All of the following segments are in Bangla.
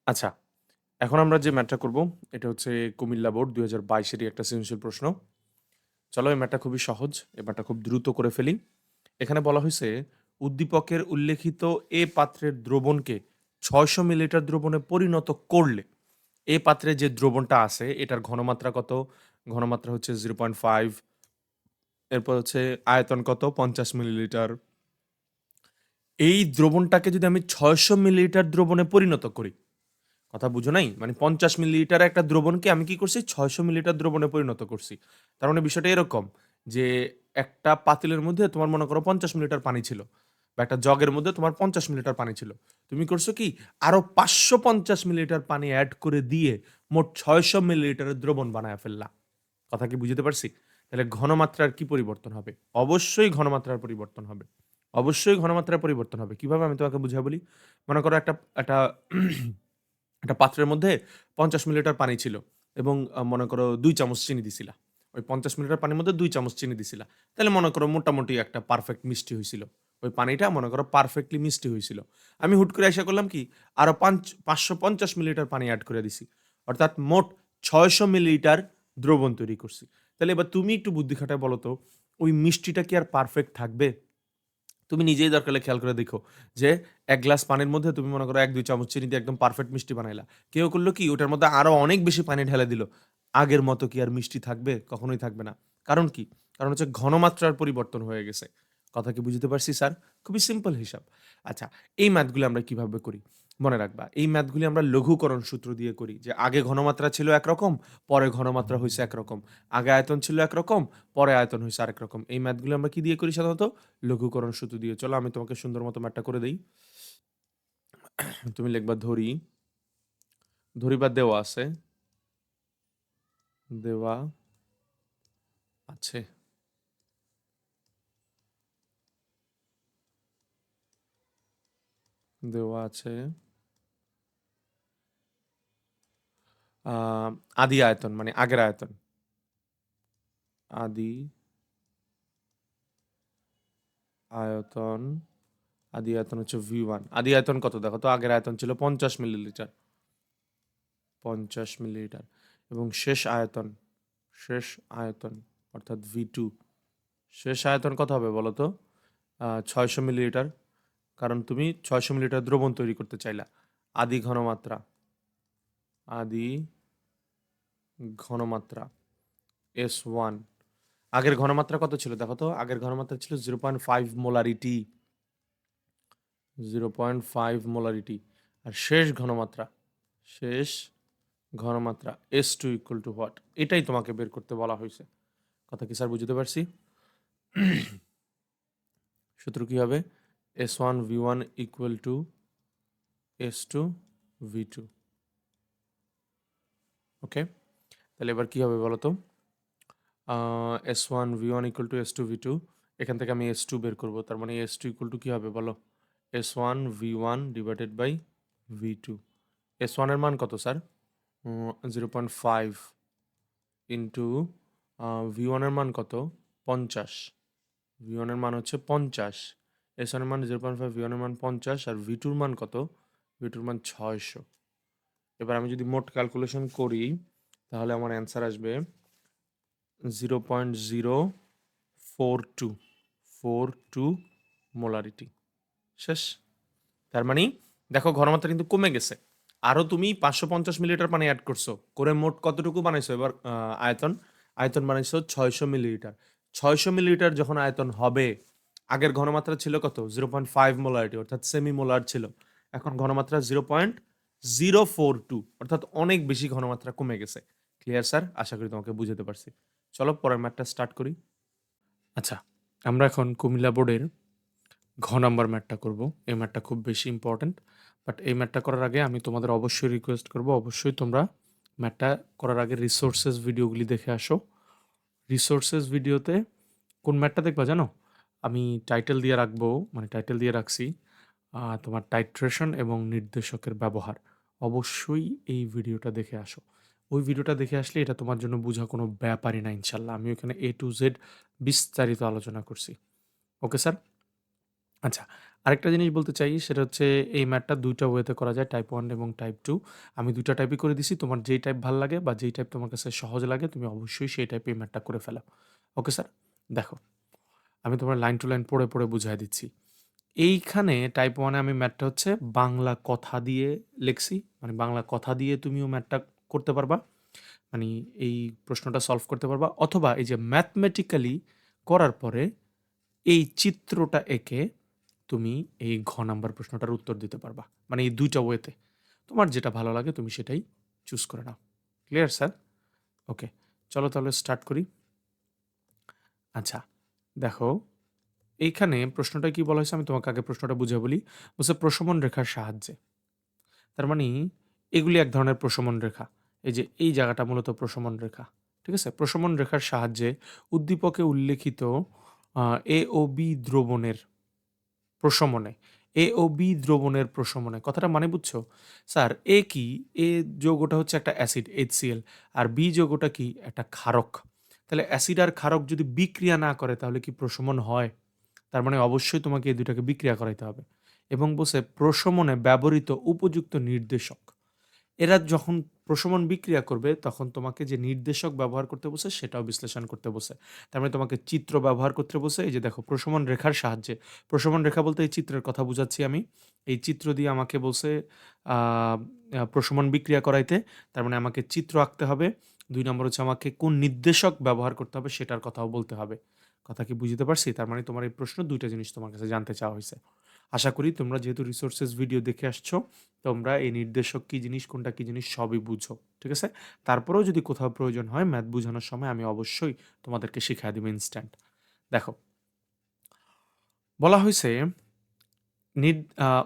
আচ্ছা, এখন আমরা যে ম্যাথটা করব, এটা হচ্ছে কুমিল্লা বোর্ড ২০২২ এরই একটা সৃজনশীল প্রশ্ন। চলো এই ম্যাথটা খুবই সহজ। এই ম্যাথটা খুব দ্রুত করে ফেলি। এখানে বলা হইছে, উদ্দীপকের উল্লেখিত এ পাত্রের দ্রবণকে ৬০০ মিলিলিটার দ্রবণে পরিণত করলে, এ পাত্রে যে দ্রবণটা আছে এটার ঘনমাত্রা কত? ঘনমাত্রা হচ্ছে 0.5, এরপর হচ্ছে আয়তন কত? ৫০ মিলিলিটার। এই দ্রবণটাকে যদি আমি ৬০০ মিলিলিটার দ্রবণে পরিণত করি, কথা বুঝো নাই? মানে ৫০ মিলিলিটার একটা দ্রবণকে আমি কি করছি? ৬০০ মিলিলিটার দ্রবণে পরিণত করছি। তার মানে বিষয়টা এরকম যে, একটা পাতিলের মধ্যে তোমার মনে করো ৫০ মিলিলিটার পানি ছিল, বা একটা জগের মধ্যে তোমার ৫০ মিলিলিটার পানি ছিল। তুমি করছো কি? আরো ৫৫০ মিলিলিটার পানি এড করে দিয়ে মোট ৬০০ মিলিলিটারের দ্রবণ বানায়া ফেললা। কথা কি বুঝাতে পারছি? তাহলে ঘনমাত্রার কি পরিবর্তন হবে? অবশ্যই ঘনমাত্রার পরিবর্তন হবে। অবশ্যই ঘনমাত্রার পরিবর্তন হবে। কিভাবে আমি তোমাকে বুঝায় বলি? মনে করো একটা একটা একটা পাত্রের মধ্যে ৫০ মিলিলিটার পানি ছিল এবং মনে করো ২ চামচ চিনি দিছিলা। ওই ৫০ মিলিলিটার পানির মধ্যে ২ চামচ চিনি দিছিলা। তাহলে মনে করো মোটামুটি একটা পারফেক্ট মিষ্টি হইছিল। ওই পানিটা মনে করো পারফেক্টলি মিষ্টি হইছিল। আমি হুট করে আইসা করলাম কি? আরো ৫৫০ মিলিলিটার পানি এড করে দিছি। অর্থাৎ মোট ৬০০ মিলিলিটার দ্রবণ তৈরি করছি। তাহলে এবার তুমি একটু বুদ্ধি খাটায় বলো তো, ওই মিষ্টিটা কি আর পারফেক্ট থাকবে? তুমি নিজেই দরকার হলে খেয়াল করে দেখো যে, ১ গ্লাস পানির মধ্যে তুমি মনে করো ১-২ চামচ চিনি দিয়ে একদম পারফেক্ট মিষ্টি বানাইলা। কেউ করলো কি ওটার মধ্যে আরো অনেক বেশি পানি ঢেলে দিল। আগের মতো কি আর মিষ্টি থাকবে? কখনোই থাকবে না। কারণ কি? কারণ হচ্ছে ঘনমাত্রার পরিবর্তন হয়ে গেছে। কথা কি বুঝতে পারছি স্যার? খুবই সিম্পল হিসাব। আচ্ছা, এই ম্যাথগুলো আমরা কিভাবে করি? মনে রাখবা, এই ম্যাথগুলি আমরা লঘুকরণ সূত্র দিয়ে করি। যে আগে ঘনমাত্রা ছিল একরকম, পরে ঘনমাত্রা হইছে একরকম। আগে আয়তন ছিল একরকম, পরে আয়তন হইছে আরেক রকম। এই ম্যাথগুলো আমরা কি দিয়ে করি সাধারণত? লঘুকরণ সূত্র দিয়ে। চলো আমি তোমাকে সুন্দর মতো ম্যাথটা করে দেই। তুমি লিখবা ধরি, ধরি বা দেওয়া আছে, দেওয়া আছে। দেওয়া আছে আ আদি আয়তন মানে আগের আয়তন। আদি আয়তন, আদি আয়তন হচ্ছে V1। আদি আয়তন কত দেখো তো? আগের আয়তন ছিল ৫০ মিলিলিটার। ৫০ মিলিলিটার। এবং শেষ আয়তন অর্থাৎ V2। শেষ আয়তন কত হবে বলো তো? ৬০০ মিলিলিটার। কারণ তুমি ৬০০ মিলিলিটার দ্রবণ তৈরি করতে চাইলা। আদি ঘনমাত্রা, আদি ঘনমাত্রা S1। আগের ঘনমাত্রা কত ছিল দেখো তো? আগের ঘনমাত্রা ছিল 0.5 মোলারিটি। 0.5 মোলারিটি। আর শেষ ঘনমাত্রা S2 ইকুয়াল টু হোয়াট? এটাই তোমাকে বের করতে বলা হয়েছে। কথা কি স্যার বুঝতে পারছি? সূত্র কি হবে? S1 V1 equal to S2 V2। ওকে? তাহলে এবার কি হবে বলো তো? S1 V1 equal to S2 V2। এখান থেকে আমি S2 বের করব। তার মানে S2 ইকুয়াল টু কি হবে বলো? S1 V1 divided by V2। S1 এর মান কত স্যার? 0.5 ইন্টু V1 এর মান কত? ৫০। V1 এর মান হচ্ছে ৫০। S1 এর মান 0.5, V1 এর মান ৫০ আর V2 এর মান কত? V2 এর মান ৬০০। এবার আমি যদি মোট ক্যালকুলেশন করি, তাহলে আমার অ্যান্সার আসবে 0.04242 মোলারিটি। শেষ। তার মানে দেখো ঘনমাত্রা কিন্তু কমে গেছে। আরো তুমি ৫৫০ মিলিলিটার পানি এড করছো। করে মোট কতটুকু বানাইছো এবার আয়তন? আয়তন বানাইছো ৬০০ মিলিলিটার। ৬০০ মিলিলিটার যখন আয়তন হবে, আগের ঘনমাত্রা ছিল কত? 0.5 মোলারিটি অর্থাৎ সেমি মোলার ছিল। এখন ঘনমাত্রা 0.042 অর্থাৎ অনেক বেশি ঘনমাত্রা কমে গেছে। Clear sir? আশা করি তোমাকে বুঝাতে পারছি। চলো পরের ম্যাথটা স্টার্ট করি। আচ্ছা, আমরা এখন কুমিল্লা বোর্ডের নাম্বার ম্যাথটা করব। এই ম্যাথটা খুব বেশি ইম্পর্ট্যান্ট। বাট এই ম্যাথটা করার আগে আমি তোমাদের অবশ্যই রিকোয়েস্ট করব, অবশ্যই তোমরা ম্যাথটা করার আগে রিসোর্সেস ভিডিওগুলি দেখে আসো। রিসোর্সেস ভিডিওতে কোন ম্যাথটা দেখবা জানো? আমি টাইটেল দিয়ে রাখবো, মানে টাইটেল দিয়ে রাখছি তোমার টাইট্রেশন এবং নির্দেশকের ব্যবহার। অবশ্যই এই ভিডিওটা দেখে আসো। ওই ভিডিওটা দেখে আসলে এটা তোমার জন্য বোঝা কোনো ব্যাপারই না ইনশাল্লাহ। আমি ওখানে A to Z বিস্তারিত আলোচনা করছি। Okay sir? আচ্ছা, আরেকটা জিনিস বলতে চাই সেটা হচ্ছে এই ম্যাথটা ২ টা ওয়েতে করা যায় টাইপ 1 এবং টাইপ 2। আমি ২ টা টাইপই করে দিছি। তোমার যেই টাইপ ভাল লাগে বা যেই টাইপ তোমার কাছে সহজ লাগে তুমি অবশ্যই সেই টাইপে এই ম্যাথটা করে ফেলো। Okay sir? দেখো, আমি তোমার লাইন টু লাইন পড়ে বুঝায় দিচ্ছি। এইখানে টাইপ 1 এ আমি ম্যাথটা হচ্ছে বাংলা কথা দিয়ে লিখছি। মানে বাংলা কথা দিয়ে তুমিও ম্যাথটা করতে পারবা। মানি এই প্রশ্নটা সলভ করতে পারবা। অথবা এই যে ম্যাথমেটিক্যালি করার পরে এই চিত্রটা এঁকে তুমি এই ঘ নাম্বার প্রশ্নটার উত্তর দিতে পারবা। মানে এই ২ টা ওয়েতে। তোমার যেটা ভালো লাগে তুমি সেটাই চুজ করে নাও। Clear sir? ওকে। চলো তাহলে স্টার্ট করি। আচ্ছা, দেখো এইখানে প্রশ্নটা কি বলা হয়েছে আমি তোমাকে আগে প্রশ্নটা বুঝিয়ে বলি। বলছে প্রশমন রেখার সাহায্যে। তার মানে এগুলি এক ধরনের প্রশমন রেখা। এই যে এই জায়গাটা মূলত প্রশমন রেখা। ঠিক আছে? প্রশমন রেখার সাহায্যে উদ্দীপকে উল্লেখিত আ A ও B দ্রবণের প্রশমনে, A ও B দ্রবণের প্রশমনে। কথাটা মানে বুঝছো? স্যার A কি? A যৌগটা হচ্ছে একটা অ্যাসিড HCl আর B যৌগটা কি? একটা ক্ষারক। তাহলে অ্যাসিড আর ক্ষারক যদি বিক্রিয়া না করে তাহলে কি প্রশমন হয়? তার মানে অবশ্যই তোমাকে এই ২ টাকে বিক্রিয়া করাইতে হবে। এবং বলছে প্রশমনে ব্যবহৃত উপযুক্ত নির্দেশক। এরা যখন প্রশমন বিক্রিয়া করবে তখন তোমাকে যে নির্দেশক ব্যবহার করতে বলছে সেটাও বিশ্লেষণ করতে বলছে। তার মানে তোমাকে চিত্র ব্যবহার করতে বলছে। এই যে দেখো প্রশমন রেখার সাহায্যে। প্রশমন রেখা বলতে এই চিত্রের কথা বুঝাচ্ছি আমি। এই চিত্র দিয়ে আমাকে বলছে আ আ প্রশমন বিক্রিয়া করাইতে। তার মানে আমাকে চিত্র আঁকতে হবে। ২ নম্বর হচ্ছে আমাকে কোন নির্দেশক ব্যবহার করতে হবে সেটার কথাও বলতে হবে। কথা কি বুঝতে পারছি? তার মানে তোমার এই প্রশ্ন ২ টা জিনিস তোমার কাছে জানতে চাওয়া হইছে। আশা করি তোমরা যেহেতু রিসোর্সেস ভিডিও দেখে আসছো তোমরা এই নির্দেশক কি জিনিস, কোনটা কি জিনিস সবই বুঝো। ঠিক আছে? তারপরেও যদি কোথাও প্রয়োজন হয় ম্যাথ বুঝানোর সময় আমি অবশ্যই তোমাদেরকে শিখায় দিব ইনস্ট্যান্ট। দেখো, বলা হইছে নির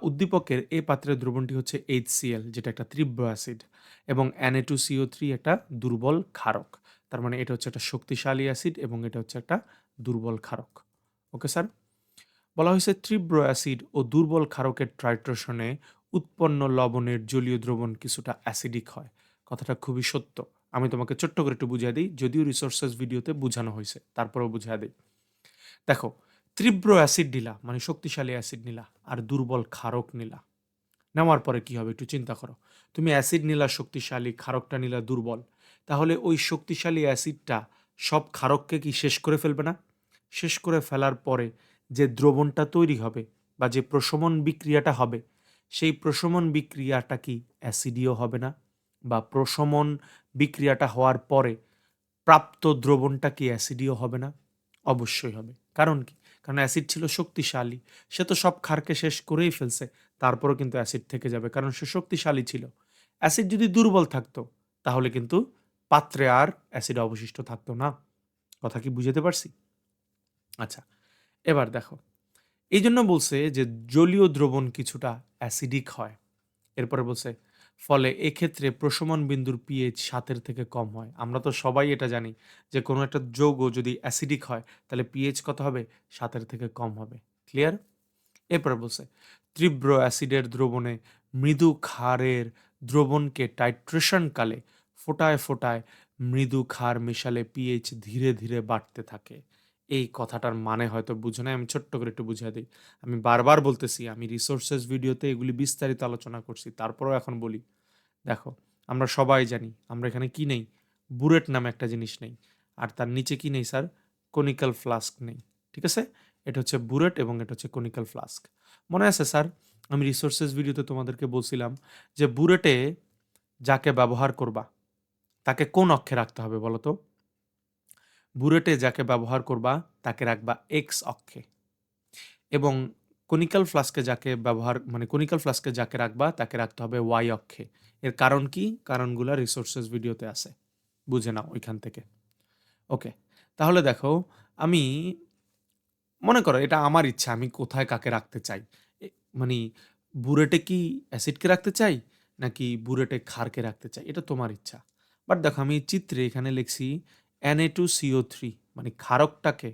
উদ্দীপকের এ পাত্রের দ্রবণটি হচ্ছে HCl যেটা একটা তীব্র অ্যাসিড এবং Na2CO3 একটা দুর্বল ক্ষারক। তার মানে এটা হচ্ছে একটা শক্তিশালী অ্যাসিড এবং এটা হচ্ছে একটা দুর্বল ক্ষারক। Okay sir? বলা হয়েছে তীব্র অ্যাসিড ও দুর্বল ক্ষারকের ট্রাইট্রেশনে উৎপন্ন লবণের জলীয় দ্রবণ কিছুটা অ্যাসিডিক হয়। কথাটা খুবই সত্য। আমি তোমাকে ছোট্ট করে একটু বুঝিয়ে দিই, যদিও রিসোর্সেস ভিডিওতে বুঝানো হয়েছে তারপরেও বুঝিয়ে দিই। দেখো, তীব্র অ্যাসিড নিলা মানে শক্তিশালী অ্যাসিড নিলা আর দুর্বল ক্ষারক নিলা। নেওয়ার পরে কি হবে একটু চিন্তা করো। তুমি অ্যাসিড নিলা শক্তিশালী, ক্ষারকটা নিলা দুর্বল। তাহলে ওই শক্তিশালী অ্যাসিডটা সব ক্ষারককে কি শেষ করে ফেলবে না? শেষ করে ফেলার পরে যে দ্রবণটা তৈরি হবে বা যে প্রশমন বিক্রিয়াটা হবে, সেই প্রশমন বিক্রিয়াটা কি অ্যাসিডীয় হবে না? বা প্রশমন বিক্রিয়াটা হওয়ার পরে প্রাপ্ত দ্রবণটা কি অ্যাসিডীয় হবে না? অবশ্যই হবে। কারণ কি? কারণ অ্যাসিড ছিল শক্তিশালী। সে তো সব ক্ষারকে শেষ করেই ফেলছে। তারপরেও কিন্তু অ্যাসিড থেকে যাবে। কারণ সে শক্তিশালী ছিল। অ্যাসিড যদি দুর্বল থাকতো, তাহলে কিন্তু পাত্রে আর অ্যাসিড অবশিষ্ট থাকতো না। কথা কি বুঝাতে পারছি? আচ্ছা, এবার দেখো। এইজন্য বলছে যে জলীয় দ্রবণ কিছুটা অ্যাসিডিক হয়। এরপরে বলছে, ফলে এক্ষেত্রে প্রশমন বিন্দুর পিএইচ ৭ এর থেকে কম হয়। আমরা তো সবাই এটা জানি যে কোনো একটা যৌগ যদি অ্যাসিডিক হয় তাহলে পিএইচ কত হবে? ৭ এর থেকে কম হবে। ক্লিয়ার? এরপরে বলছে, তীব্র অ্যাসিডের দ্রবণে মৃদু ক্ষারের দ্রবণকে টাইট্রেশন কালে ফোঁটায় মৃদু ক্ষার মেশালে পিএইচ ধীরে বাড়তে থাকে। এই কথাটার মানে হয়তো বুঝো নাই। আমি ছোট্ট করে একটু বুঝিয়ে দিই। আমি বারবার বলতেছি আমি রিসোর্সেস ভিডিওতে এগুলি বিস্তারিত আলোচনা করছি। তারপরেও এখন বলি। দেখো, আমরা সবাই জানি আমরা এখানে কি নেই? বুরেট নামে একটা জিনিস নেই। আর তার নিচে কি নেই স্যার? কনিক্যাল ফ্লাস্ক নেই। ঠিক আছে? এটা হচ্ছে বুরেট এবং এটা হচ্ছে কনিক্যাল ফ্লাস্ক। মনে আছে স্যার? আমি রিসোর্সেস ভিডিওতে তোমাদেরকে বলছিলাম যে বুরেটে যাকে ব্যবহার করবা তাকে কোন অক্ষে রাখতে হবে বলো তো? বুরেটে যাকে ব্যবহার করবা তাকে রাখবা এক্স অক্ষে এবং কনিক্যাল ফ্লাস্কে যাকে ব্যবহার মানে কনিক্যাল ফ্লাস্কে যাকে রাখবা তাকে রাখতে হবে ওয়াই অক্ষে। এর কারণ কি? কারণগুলা রিসোর্সেস ভিডিওতে আছে। বুঝে নাও ওইখান থেকে। ওকে। তাহলে দেখো, আমি মনে করো এটা আমার ইচ্ছা আমি কোথায় কাকে রাখতে চাই। এ মানি বুরেটে কি অ্যাসিডকে রাখতে চাই? নাকি বুরেটে ক্ষারকে রাখতে চাই? এটা তোমার ইচ্ছা। বাট দেখো আমি চিত্রে এখানে লিখছি Na2CO3 মানে ক্ষারকটাকে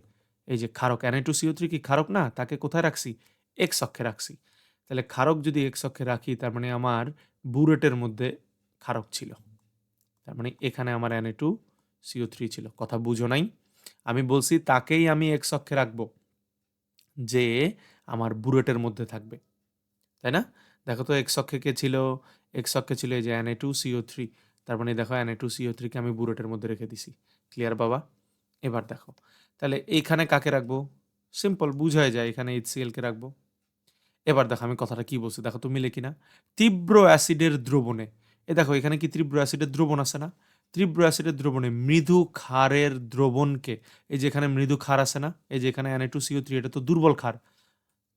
এই যে ক্ষারক Na2CO3 কি ক্ষারক না? তাকে কোথায় রাখছি? এক্স অক্ষে রাখছি। তাহলে ক্ষারক যদি এক্স অক্ষে রাখি তার মানে আমার বুরেটের মধ্যে ক্ষারক ছিল। তার মানে এখানে আমার Na2CO3 ছিল। কথা বুঝো নাই? আমি বলছি তাকেই আমি এক্স অক্ষে রাখবো। যে আমার বুরেটের মধ্যে থাকবে, তাই না? দেখো তো এক্স অক্ষে কে ছিল? এক্স অক্ষে ছিল এই যে Na2CO3। তার মানে দেখো Na2CO3 কে আমি বুরেটের মধ্যে রেখে দিছি। ক্লিয়ার বাবা? এবার দেখো, তাহলে এইখানে কাকে রাখবো? সিম্পল, বুঝাই যায়, এখানে HCl কে রাখবো। এবার দেখো আমি কথাটা কি বলছি, দেখো তো মিলে কিনা। তীব্র অ্যাসিডের দ্রবণে, দেখো এখানে কি তীব্র অ্যাসিডের দ্রবণ আছে না? তীব্র অ্যাসিডের দ্রবণে মৃদু ক্ষারের দ্রবণকে, এই যে এখানে মৃদু ক্ষার আছে না, এই যে এখানে Na2CO3, এটা তো দুর্বল ক্ষার।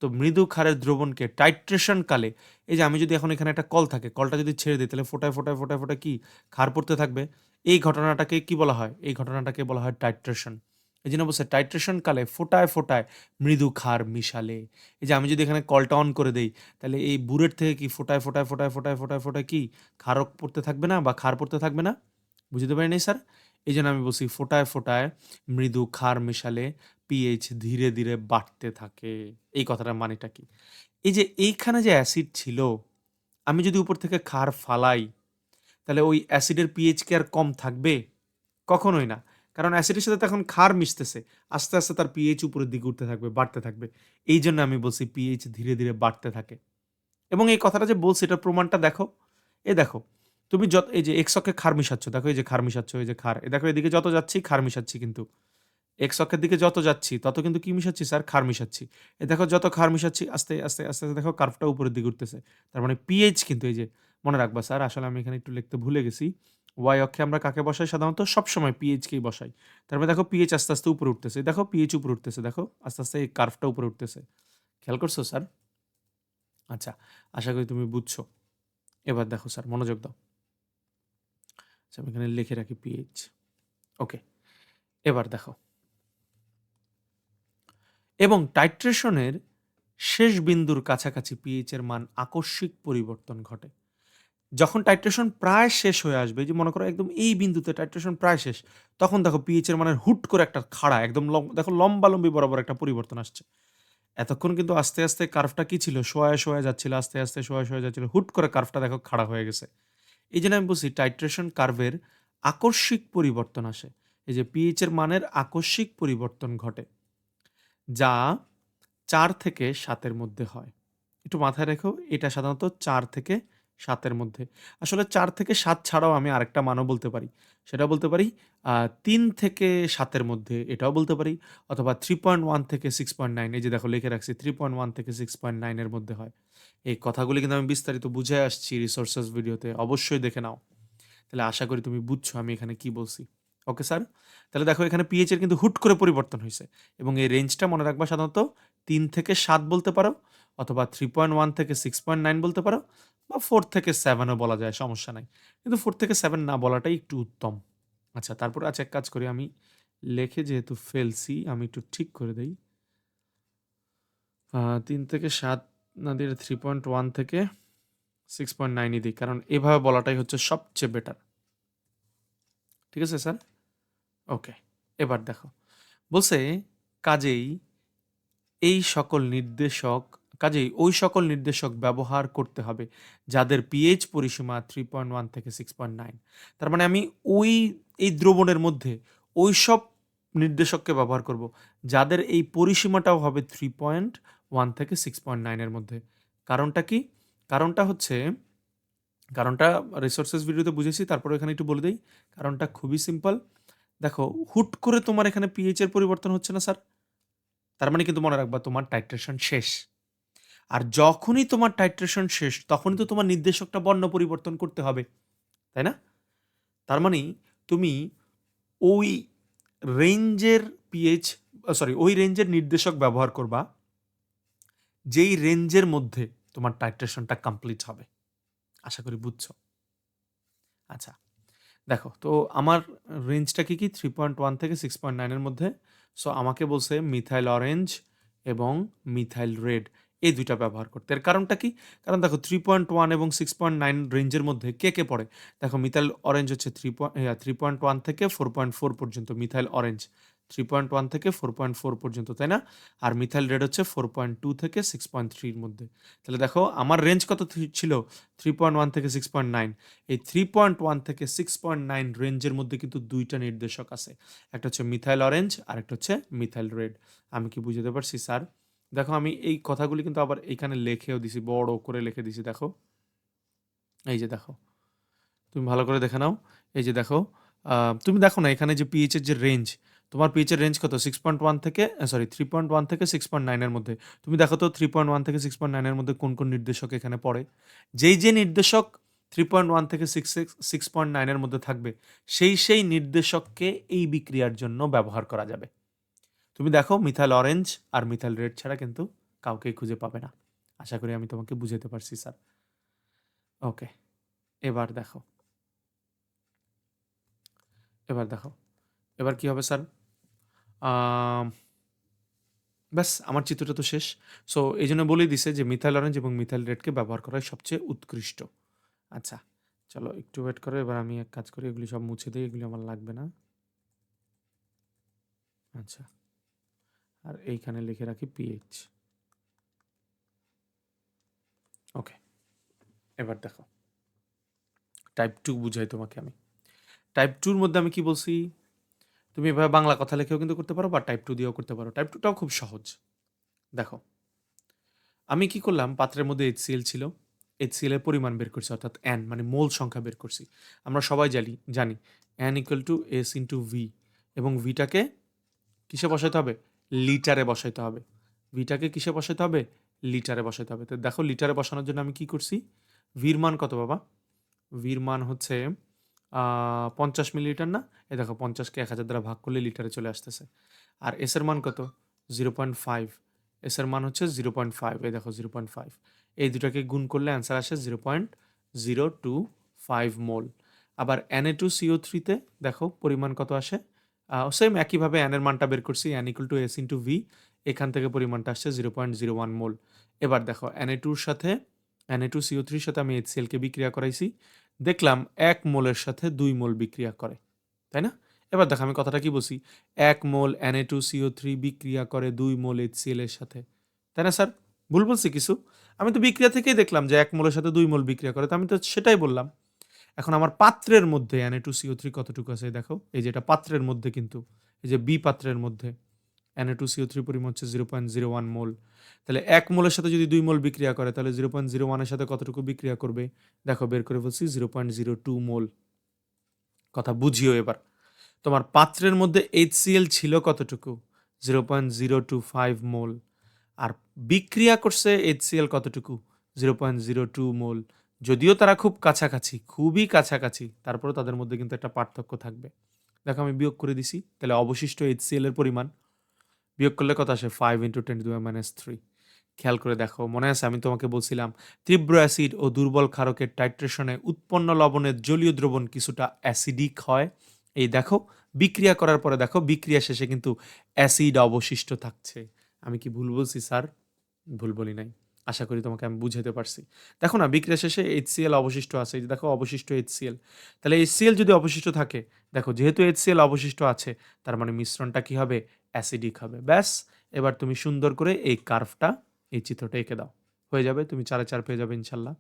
তো মৃদু ক্ষারের দ্রবণকে টাইট্রেশন কালে, এই যে আমি যদি এখন এখানে একটা কল থাকে, কলটা যদি ছেড়ে দিই, তাহলে ফোটায় ফোটায় ফোটায় ফোটায় কি ক্ষার পড়তে থাকবে। এই ঘটনাটাকে কি বলা হয়? এই ঘটনাটাকে বলা হয় টাইট্রেশন। এই জন্য বলছে টাইট্রেশন কালে ফোটায় ফোটায় মৃদু ক্ষার মিশালে। এই যে আমি যদি এখানে কলটা অন করে দেই, তাহলে এই বুলেট থেকে কি ফোটায় ফোটায় ফোটায় ফোটায় ফোটায় ফোটায় কি ক্ষার পড়তে থাকবে না, বা ক্ষার পড়তে থাকবে না? বুঝতে পারিনি স্যার? এই জন্য আমি বলছি ফোটায় ফোটায় মৃদু ক্ষার মিশালে পিএইচ ধীরে ধীরে বাড়তে থাকে। এই কথাটার মানেটা কি? এই যে এইখানে যে অ্যাসিড ছিল, আমি যদি উপর থেকে ক্ষার ফালাই, তাহলে ওই অ্যাসিডের পিএইচ কি আর কম থাকবে? কখনোই না। কারণ অ্যাসিডের সাথে তখন ক্ষার মিশতেছে। আস্তে আস্তে তার পিএইচ উপরের দিকে উঠতে থাকবে, বাড়তে থাকবে। এই জন্য আমি বলছি পিএইচ ধীরে ধীরে বাড়তে থাকে। এবং এই কথাটা যে বলছি, এটার প্রমাণটা দেখো। দেখো, তুমি যত এই যে এক্স অক্ষে ক্ষার মিশাচ্ছ, দেখো এই যে ক্ষার মিশাচ্ছ, এই যে ক্ষার, দেখো এদিকে যত যাচ্ছি ক্ষার মিশাচ্ছি, কিন্তু এক্স অক্ষের দিকে যত যাচ্ছি তত কিন্তু কি মিশাচ্ছি স্যার? ক্ষার মিশাচ্ছি। দেখো যত ক্ষার মিশাচ্ছি আস্তে আস্তে আস্তে আস্তে দেখো কার্ভটা উপরের দিকে উঠতেছে। তার মানে পিএইচ কিন্তু এই যে, মনে রাখবা স্যার, আসলে আমি এখানে একটু লিখতে ভুলে গেছি। ওয়াই অক্ষে আমরা কাকে বসাই? সাধারণত সবসময় পিএইচ কেই বসাই। তার মানে দেখো পিএইচ আস্তে আস্তে উপরে উঠতেছে, দেখো পিএইচ উপরে উঠতেছে, দেখো আস্তে আস্তে এই কার্ভটা উপরে উঠতেছে। খেয়াল করছো স্যার? আচ্ছা, আশা করি তুমি বুঝছো। এবার দেখো স্যার, মনোযোগ দাও। আচ্ছা, আমি এখানে লিখে রাখি পিএইচ। ওকে, এবার দেখো, এবং টাইট্রেশনের শেষ বিন্দুর কাছাকাছি পিএইচ এর মান আকস্মিক পরিবর্তন ঘটে। যখন টাইট্রেশন প্রায় শেষ হয়ে আসবে, যে মনে করো একদম এই বিন্দুতে টাইট্রেশন প্রায় শেষ, তখন দেখো পিএইচ এর মানের হুট করে একটা খাড়া একদম দেখো লম্বালম্বি বরাবর একটা পরিবর্তন আসছে। এতক্ষণ কিন্তু আস্তে আস্তে কার্ভটা কি ছিল? শোয়া শোয়া যাচ্ছিল, আস্তে আস্তে শোয়া শোয়া যাচ্ছিল, হুট করে কার্ভটা দেখো খাড়া হয়ে গেছে। এই জন্য আমি বলছি টাইট্রেশন কার্ভের আকস্মিক পরিবর্তন আসে। এই যে পিএইচ এর মানের আকস্মিক পরিবর্তন ঘটে, যা ৪ থেকে ৭ এর মধ্যে হয়। একটু মাথায় রেখো, এটা সাধারণত ৪ থেকে ৭ এর মধ্যে। আসলে ৪ থেকে ৭ ছাড়াও আমি আরেকটা মানও বলতে পারি। সেটা বলতে পারি ৩ থেকে ৭ এর মধ্যে, এটাও বলতে পারি। অথবা 3.1 থেকে 6.9, এই যে দেখো লিখে রাখছি 3.1 থেকে 6.9 এর মধ্যে হয়। এই কথাগুলি কিন্তু আমি বিস্তারিত বুঝায় আসছি রিসোর্সেস ভিডিওতে। অবশ্যই দেখে নাও। তাহলে আশা করি তুমি বুঝছো আমি এখানে কি বলছি। Okay sir? তাহলে দেখো এখানে পিএইচ এর কিন্তু হুট করে পরিবর্তন হইছে। এবং এই রেঞ্জটা মনে রাখবা, সাধারণত ৩ থেকে ৭ বলতে পারো, অথবা 3.1 থেকে 6.9 বলতে পারো, বা 4 থেকে 7 ও বলা যায়, সমস্যা নাই। কিন্তু 4 থেকে 7 না বলাটাই একটু উত্তম। আচ্ছা, তারপর আচ্ছা এক কাজ করি, আমি লিখে যেহেতু ফেলছি, আমি একটু ঠিক করে দেই। ৩ থেকে ৭ না দিয়ে 3.1 থেকে 6.9 ই দিই। কারণ এভাবে বলাটাই হচ্ছে সবচেয়ে বেটার। ঠিক আছে স্যার? ওকে, এবার দেখো, বলছে কাজেই এই সকল নির্দেশক কাজেই ওই সকল নির্দেশক ব্যবহার করতে হবে যাদের পিএইচ পরিসীমা 3.1 থেকে 6.9। তার মানে আমি ওই এই দ্রবণের মধ্যে ওই সব নির্দেশককে ব্যবহার করব যাদের এই পরিসীমাটাও হবে 3.1 থেকে 6.9 এর মধ্যে। কারণটা কি? কারণটা হচ্ছে, কারণটা রিসোর্সেস ভিডিওতে বুঝেছি, তারপরে এখানে একটু বলে দেই। কারণটা খুবই সিম্পল। দেখো, হুট করে তোমার এখানে পিএইচ এর পরিবর্তন হচ্ছে না স্যার? তার মানে কিন্তু মনে রাখবা তোমার টাইট্রেশন শেষ। আর যখনই তোমার টাইট্রেশন শেষ, তখনই তো তোমার নির্দেশকটা বর্ণ পরিবর্তন করতে হবে, তাই না? তার মানে তুমি ওই রেঞ্জের পিএইচ, সরি, ওই রেঞ্জের নির্দেশক ব্যবহার করবা যেই রেঞ্জের মধ্যে তোমার টাইট্রেশনটা কমপ্লিট হবে। আশা করি বুঝছো। আচ্ছা, দেখো তো আমার রেঞ্জটা কি কি? 3.1 থেকে 6.9 এর মধ্যে। সো আমাকে বলছে মিথাইল অরেঞ্জ এবং মিথাইল রেড, এই ২ টা ব্যবহার করতে। এর কারণটা কি? কারণ দেখো 3.1 এবং 6.9 রেঞ্জের মধ্যে কে পড়ে? দেখো মিথাইল অরেঞ্জ হচ্ছে 3.1 থেকে 4.4 পর্যন্ত মিথাইল অরেঞ্জ। 3.1 থেকে 4.4 পর্যন্ত, তাই না? আর মিথাইল রেড হচ্ছে 4.2 থেকে 6.3 এর মধ্যে। তাহলে দেখো আমার রেঞ্জ কত ছিল? 3.1 থেকে 6.9। এই 3.1 থেকে 6.9 রেঞ্জের মধ্যে কিন্তু ২ টা নির্দেশক আছে। একটা হচ্ছে মিথাইল অরেঞ্জ আর একটা হচ্ছে মিথাইল রেড। আমি কি বুঝাতে পারছি স্যার? দেখো আমি এই কথাগুলি কিন্তু আবার এইখানে লিখেও দিছি, বড় করে লিখে দিছি, দেখো এই যে দেখো, তুমি ভালো করে দেখে নাও। এই যে দেখো, তুমি দেখো না এখানে যে পিএইচ এর যে রেঞ্জ, তোমার পিএইচ এর রেঞ্জ কত? 6.1 থেকে, সরি 3.1 থেকে 6.9 এর মধ্যে। তুমি দেখো তো 3.1 থেকে 6.9 এর মধ্যে কোন কোন নির্দেশক এখানে পড়ে। যেই যে নির্দেশক 3.1 থেকে 6.9 এর মধ্যে থাকবে, সেই নির্দেশককে এই বিক্রিয়ার জন্য ব্যবহার করা যাবে। তুমি দেখো মিথাইল অরেঞ্জ আর মিথাইল রেড ছাড়া কিন্তু কাউকেই খুঁজে পাবে না। আশা করি আমি তোমাকে বুঝাতে পারছি স্যার। ওকে, এবার দেখো, এবার দেখো, এবার কি হবে স্যার? আম, ব্যাস আমার চিত্রটা তো শেষ। সো এই জন্য বলেই দিছে যে মিথাইল অরেঞ্জ এবং মিথাইল রেডকে ব্যবহার করা সবচেয়ে উৎকৃষ্ট। আচ্ছা, চলো একটু ওয়েট করো, এবার আমি এক কাজ করি, এগুলি সব মুছে দিই, এগুলি আমার লাগবে না। আচ্ছা, আর এইখানে লিখে রাখি পিএইচ। ওকে, এবার দেখো, টাইপ 2 বুঝাই তোমাকে আমি। টাইপ 2-র মধ্যে আমি কি বলছি? তুমি এভাবে বাংলা কথা লিখেও কিন্তু করতে পারো, বা টাইপ 2 দিয়েও করতে পারো। টাইপ 2টাও খুব সহজ। দেখো, আমি কি করলাম, পাত্রের মধ্যে HCl ছিল, HCl এর পরিমাণ বের করছি, অর্থাৎ N মানে মোল সংখ্যা বের করছি। আমরা সবাই জানি N equal to S into V, এবং ভিটাকে কিসে বসাইতে হবে? লিটারে বসাইতে হবে। ভিটাকে কিসে বসাইতে হবে? লিটারে বসাইতে হবে। তো দেখো লিটারে বসানোর জন্য আমি কি করছি? ভির মান কত বাবা? ভির মান হচ্ছে 50 মিলিলিটার না? এই দেখো 50কে 1000 দ্বারা ভাগ করলে লিটারে চলে আসতেছে। আর এস এর মান কত? 0.5। এস এর মান হচ্ছে 0.5, এই দেখো 0.5। এই দুটাকে গুণ করলে অ্যান্সার আসে 0.025 মোল। আবার Na2CO3-তে দেখো পরিমাণ কত আসে? সেম একইভাবে এন এর মানটা বের করছি, N equal to S into V. এখান থেকে পরিমাণটা আসছে 0.01 মোল। এবার দেখো Na2-র সাথে, Na2CO3-র সাথে আমি HCl-কে বিক্রিয়া করাইছি, দেখলাম 1 মোলের সাথে 2 মোল বিক্রিয়া করে, তাই না? এবার দেখো আমি কথাটা কি বলছি, 1 মোল Na2CO3 বিক্রিয়া করে 2 মোল HCl এর সাথে, তাই না স্যার? ভুল বলছি কিছু? আমি তো বিক্রিয়া থেকেই দেখলাম যে 1 মোলের সাথে 2 মোল বিক্রিয়া করে, তো আমি তো সেটাই বললাম। এখন আমার পাত্রের মধ্যে Na2CO3 কতটুকু আছে দেখো, এই যে এটা পাত্রের মধ্যে, কিন্তু এই যে বি পাত্রের মধ্যে Na2CO3 পরিমাণ হচ্ছে 0.01 মোল। তাহলে 1 মোলের সাথে যদি 2 মোল বিক্রিয়া করে, তাহলে 0.01 এর সাথে কতটুকু বিক্রিয়া করবে? দেখো বের করে ফেলছি, 0.02 মোল। কথা বুঝিও এবার। তোমার পাত্রের মধ্যে HCl ছিল কতটুকু? 0.025 মোল। আর বিক্রিয়া করছে HCl কতটুকু? 0.02 মোল। যদিও তারা খুব কাছাকাছি, খুবই কাছাকাছি, তারপরেও তাদের মধ্যে কিন্তু একটা পার্থক্য থাকবে। দেখো আমি বিয়োগ করে দিছি, তাহলে অবশিষ্ট HCl এর পরিমাণ বিয়োগ করলে কত আসে? 5 × 10⁻³ খেয়াল করে দেখো, মনে আছে আমি তোমাকে বলছিলাম তীব্র অ্যাসিড ও দুর্বল ক্ষারকের টাইট্রেশনে উৎপন্ন লবণের জলীয় দ্রবণ কিছুটা অ্যাসিডিক হয়। এই দেখো বিক্রিয়া করার পরে দেখো বিক্রিয়া শেষে কিন্তু অ্যাসিড অবশিষ্ট থাকছে। আমি কি ভুল বলছি স্যার? ভুল বলি নাই। আশা করি তোমাকে আমি বুঝাতে পারছি। দেখো না বিক্রিয়া শেষে HCl অবশিষ্ট আছে, এই যে দেখো অবশিষ্ট HCl। তাহলে HCl যদি অবশিষ্ট থাকে, দেখো যেহেতু HCl অবশিষ্ট আছে, তার মানে মিশ্রণটা কি হবে? অ্যাসিডিক হবে। ব্যাস, এবার তুমি সুন্দর করে এই কার্ভটা, এই চিত্রটা এঁকে দাও। হয়ে যাবে, তুমি 4 এ 4 পেয়ে যাবে ইনশাল্লাহ।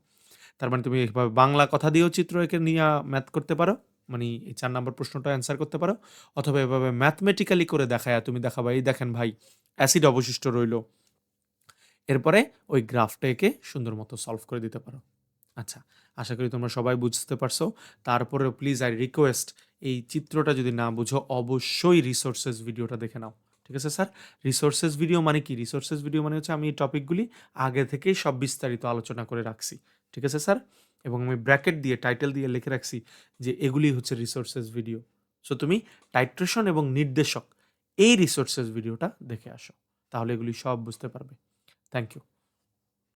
তার মানে তুমি এভাবে বাংলা কথা দিয়েও চিত্র এঁকে নিয়ে ম্যাথ করতে পারো। মানে এই 4 নাম্বার প্রশ্নটা অ্যান্সার করতে পারো। অথবা এভাবে ম্যাথমেটিক্যালি করে দেখায়া তুমি দেখাবা, এই দেখেন ভাই অ্যাসিড অবশিষ্ট রইলো। এরপরে ওই গ্রাফটা এঁকে সুন্দর মতো সলভ করে দিতে পারো। আচ্ছা, আশা করি তোমরা সবাই বুঝতে পারছো। তারপরেও প্লিজ আই রিকোয়েস্ট, এই চিত্রটা যদি না বুঝো অবশ্যই রিসোর্সেস ভিডিওটা দেখে নাও। ঠিক আছে স্যার? রিসোর্সেস ভিডিও মানে কি? রিসোর্সেস ভিডিও মানে হচ্ছে আমি এই টপিকগুলি আগে থেকেই সব বিস্তারিত আলোচনা করে রাখছি। ঠিক আছে স্যার? এবং আমি ব্র্যাকেট দিয়ে টাইটেল দিয়ে লিখে রাখছি যে এগুলি হচ্ছে রিসোর্সেস ভিডিও। সো তুমি টাইট্রেশন এবং নির্দেশক এই রিসোর্সেস ভিডিওটা দেখে আসো, তাহলে এগুলি সব বুঝতে পারবে। Thank you.